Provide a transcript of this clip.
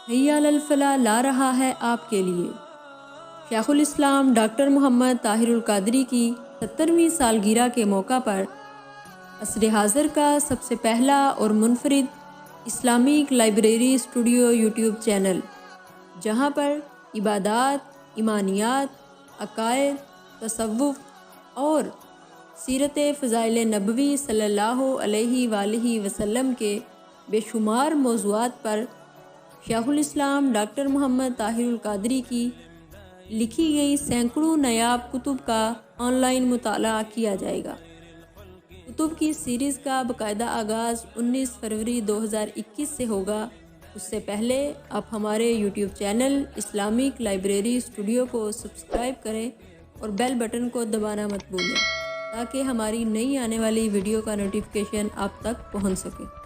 حی علی الفلاح لا رہا ہے آپ کے لیے۔ شیخ الاسلام ڈاکٹر محمد طاہر القادری کی 70ویں سالگرہ کے موقع پر عصر حاضر کا سب سے پہلا اور منفرد Islamic library studio YouTube channel, جہاں پر عبادات، ایمانیات، عقائد، تصوف اور سیرت فضائل نبوی صلی اللہ علیہ وآلہ وسلم کے بے شمار موضوعات پر شیخ الاسلام ڈاکٹر محمد طاہر القادری کی لکھی گئی سینکڑوں نایاب کتب کا آن لائن مطالعہ کیا جائے گا۔ کتب کی سیریز کا باقاعدہ آغاز 19 فروری 2021 سے ہوگا۔ اس سے پہلے آپ ہمارے YouTube channel Islamic library studio کو سبسکرائب کریں اور بیل بٹن کو دبانا مت بھولیں تاکہ ہماری نئی آنے والی ویڈیو کا نوٹیفیکیشن آپ تک پہنچ سکے۔